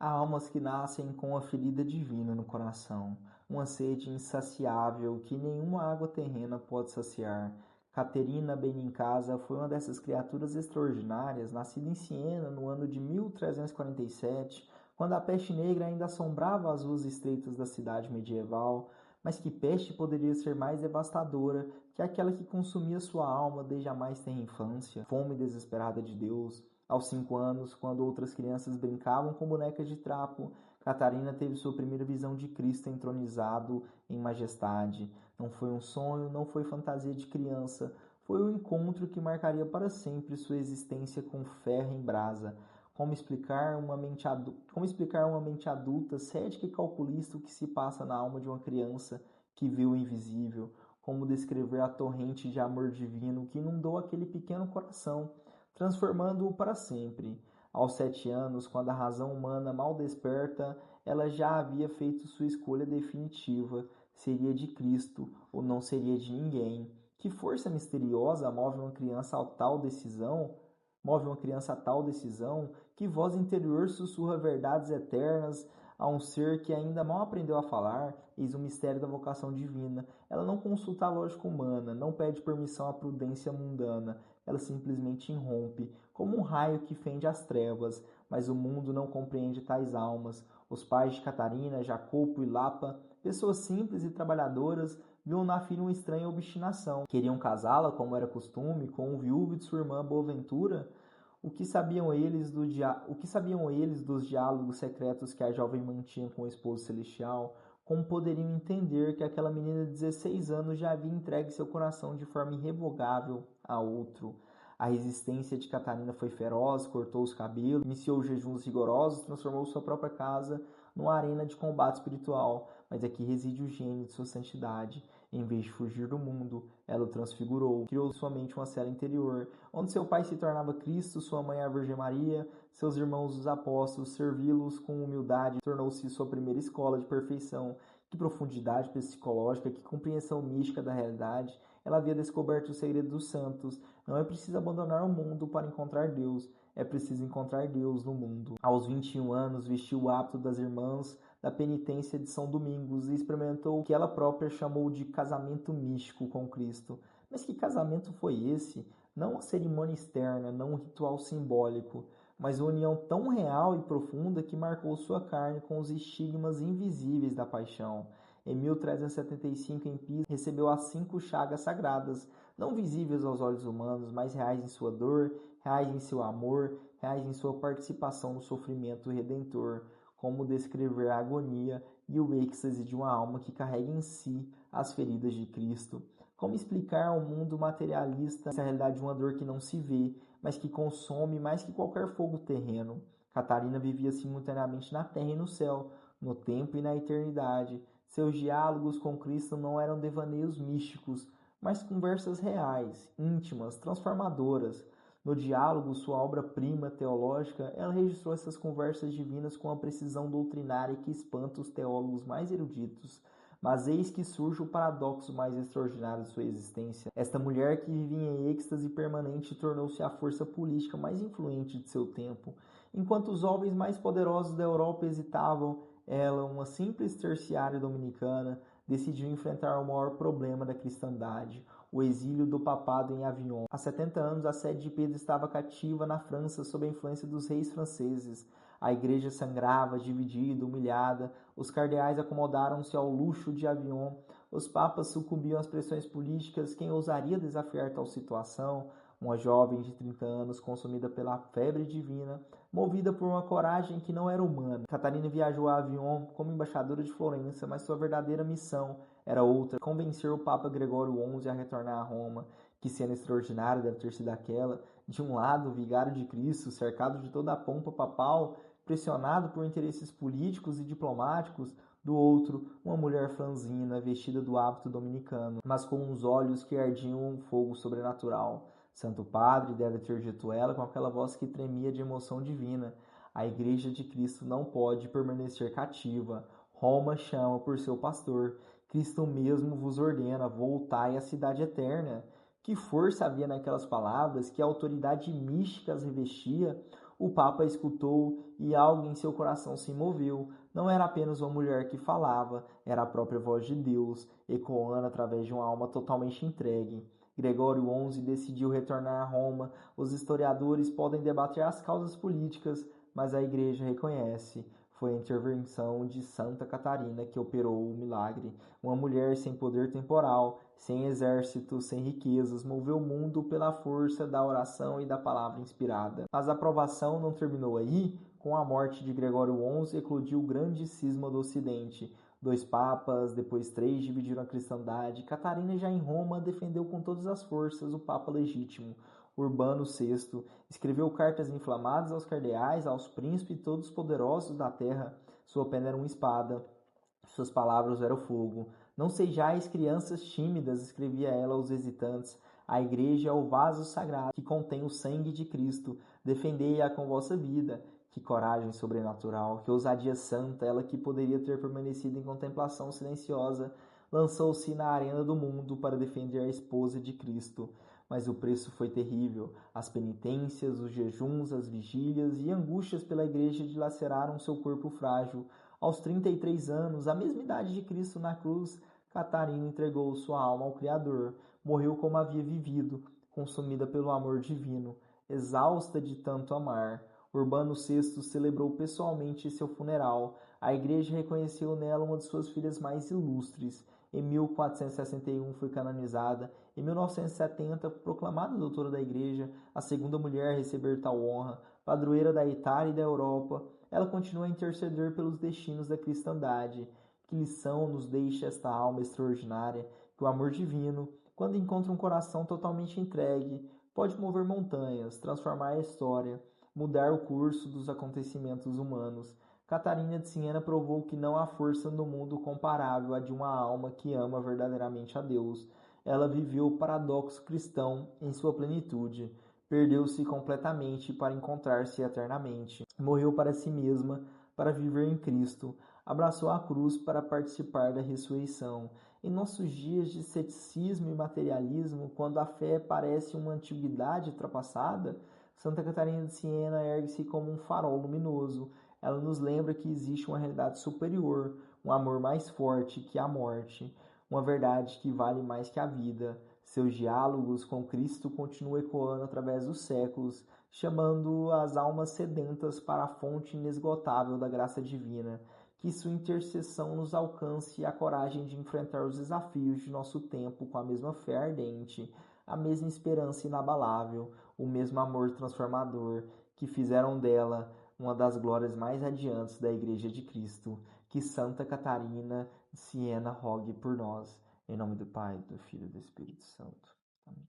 Há almas que nascem com a ferida divina no coração, uma sede insaciável que nenhuma água terrena pode saciar. Caterina Benincasa foi uma dessas criaturas extraordinárias, nascida em Siena no ano de 1347, quando a peste negra ainda assombrava as ruas estreitas da cidade medieval. Mas que peste poderia ser mais devastadora que aquela que consumia sua alma desde a mais tenra infância? Fome desesperada de Deus. Aos 5 anos, quando outras crianças brincavam com bonecas de trapo, Catarina teve sua primeira visão de Cristo entronizado em majestade. Não foi um sonho, não foi fantasia de criança, foi o encontro que marcaria para sempre sua existência com ferro em brasa. Como explicar uma mente adulta, cética e calculista o que se passa na alma de uma criança que viu o invisível? Como descrever a torrente de amor divino que inundou aquele pequeno coração, transformando-o para sempre? Aos 7 anos, quando a razão humana mal desperta, ela já havia feito sua escolha definitiva. Seria de Cristo ou não seria de ninguém. Que força misteriosa move uma criança a tal decisão? Que voz interior sussurra verdades eternas a um ser que ainda mal aprendeu a falar? Eis o mistério da vocação divina. Ela não consulta a lógica humana, não pede permissão à prudência mundana. Ela simplesmente irrompe, como um raio que fende as trevas. Mas o mundo não compreende tais almas. Os pais de Catarina, Jacopo e Lapa, pessoas simples e trabalhadoras, viam na filha uma estranha obstinação. Queriam casá-la, como era costume, com o viúvo de sua irmã Boaventura? O que sabiam eles dos diálogos secretos que a jovem mantinha com o esposo celestial? Como poderiam entender que aquela menina de 16 anos já havia entregue seu coração de forma irrevogável a outro? A resistência de Catarina foi feroz, cortou os cabelos, iniciou jejuns rigorosos, transformou sua própria casa numa arena de combate espiritual. Mas aqui reside o gênio de sua santidade. Em vez de fugir do mundo, ela o transfigurou, criou sua mente uma cela interior, onde seu pai se tornava Cristo, sua mãe a Virgem Maria, seus irmãos os apóstolos, servi-los com humildade, tornou-se sua primeira escola de perfeição. Que profundidade psicológica, que compreensão mística da realidade. Ela havia descoberto o segredo dos santos. Não é preciso abandonar o mundo para encontrar Deus, é preciso encontrar Deus no mundo. Aos 21 anos, vestiu o hábito das irmãs da penitência de São Domingos e experimentou o que ela própria chamou de casamento místico com Cristo. Mas que casamento foi esse? Não uma cerimônia externa, não um ritual simbólico, mas uma união tão real e profunda que marcou sua carne com os estigmas invisíveis da paixão. Em 1375, em Pisa, recebeu as 5 chagas sagradas, não visíveis aos olhos humanos, mas reais em sua dor, reais em seu amor, reais em sua participação no sofrimento redentor. Como descrever a agonia e o êxtase de uma alma que carrega em si as feridas de Cristo? Como explicar ao mundo materialista essa realidade de uma dor que não se vê, mas que consome mais que qualquer fogo terreno? Catarina vivia simultaneamente na terra e no céu, no tempo e na eternidade. Seus diálogos com Cristo não eram devaneios místicos, mas conversas reais, íntimas, transformadoras. No diálogo, sua obra-prima teológica, ela registrou essas conversas divinas com a precisão doutrinária que espanta os teólogos mais eruditos. Mas eis que surge o paradoxo mais extraordinário de sua existência. Esta mulher que vivia em êxtase permanente tornou-se a força política mais influente de seu tempo. Enquanto os homens mais poderosos da Europa hesitavam, ela, uma simples terciária dominicana, decidiu enfrentar o maior problema da cristandade, o exílio do papado em Avignon. Há 70 anos, a sede de Pedro estava cativa na França sob a influência dos reis franceses. A igreja sangrava, dividida, humilhada. Os cardeais acomodaram-se ao luxo de Avignon. Os papas sucumbiam às pressões políticas. Quem ousaria desafiar tal situação? Uma jovem de 30 anos, consumida pela febre divina, movida por uma coragem que não era humana. Catarina viajou a Avignon como embaixadora de Florença, mas sua verdadeira missão era outra: convencer o Papa Gregório XI a retornar a Roma. Que cena extraordinária deve ter sido aquela. De um lado, o vigário de Cristo, cercado de toda a pompa papal, pressionado por interesses políticos e diplomáticos; do outro, uma mulher franzina, vestida do hábito dominicano, mas com uns olhos que ardiam um fogo sobrenatural. Santo Padre, deve ter dito ela com aquela voz que tremia de emoção divina, a Igreja de Cristo não pode permanecer cativa. Roma chama por seu pastor. Cristo mesmo vos ordena, voltai à cidade eterna. Que força havia naquelas palavras, que autoridade mística as revestia! O Papa escutou e algo em seu coração se moveu. Não era apenas uma mulher que falava, era a própria voz de Deus, ecoando através de uma alma totalmente entregue. Gregório XI decidiu retornar a Roma. Os historiadores podem debater as causas políticas, mas a Igreja reconhece. Foi a intervenção de Santa Catarina que operou o milagre. Uma mulher sem poder temporal, sem exército, sem riquezas, moveu o mundo pela força da oração e da palavra inspirada. Mas a aprovação não terminou aí. Com a morte de Gregório XI, eclodiu o grande cisma do Ocidente. 2 papas, depois 3 dividiram a cristandade. Catarina, já em Roma, defendeu com todas as forças o Papa legítimo. Urbano VI escreveu cartas inflamadas aos cardeais, aos príncipes e todos os poderosos da terra. Sua pena era uma espada, suas palavras eram fogo. Não sejais crianças tímidas, escrevia ela aos hesitantes. A igreja é o vaso sagrado que contém o sangue de Cristo. Defendei-a com vossa vida. Que coragem sobrenatural, que ousadia santa, ela que poderia ter permanecido em contemplação silenciosa, lançou-se na arena do mundo para defender a esposa de Cristo. Mas o preço foi terrível. As penitências, os jejuns, as vigílias e angústias pela igreja dilaceraram seu corpo frágil. Aos 33 anos, a mesma idade de Cristo na cruz, Catarina entregou sua alma ao Criador. Morreu como havia vivido, consumida pelo amor divino, exausta de tanto amar. Urbano VI celebrou pessoalmente seu funeral. A igreja reconheceu nela uma de suas filhas mais ilustres. Em 1461 foi canonizada. Em 1970, proclamada doutora da igreja, a segunda mulher a receber tal honra, padroeira da Itália e da Europa. Ela continua a interceder pelos destinos da cristandade. Que lição nos deixa esta alma extraordinária, que o amor divino, quando encontra um coração totalmente entregue, pode mover montanhas, transformar a história, mudar o curso dos acontecimentos humanos. Catarina de Siena provou que não há força no mundo comparável à de uma alma que ama verdadeiramente a Deus. Ela viveu o paradoxo cristão em sua plenitude. Perdeu-se completamente para encontrar-se eternamente. Morreu para si mesma, para viver em Cristo. Abraçou a cruz para participar da ressurreição. Em nossos dias de ceticismo e materialismo, quando a fé parece uma antiguidade ultrapassada, Santa Catarina de Siena ergue-se como um farol luminoso. Ela nos lembra que existe uma realidade superior, um amor mais forte que a morte, uma verdade que vale mais que a vida. Seus diálogos com Cristo continuam ecoando através dos séculos, chamando as almas sedentas para a fonte inesgotável da graça divina. Que sua intercessão nos alcance a coragem de enfrentar os desafios de nosso tempo com a mesma fé ardente, a mesma esperança inabalável, o mesmo amor transformador que fizeram dela uma das glórias mais radiantes da Igreja de Cristo. Que Santa Catarina de Siena rogue por nós. Em nome do Pai, do Filho e do Espírito Santo. Amém.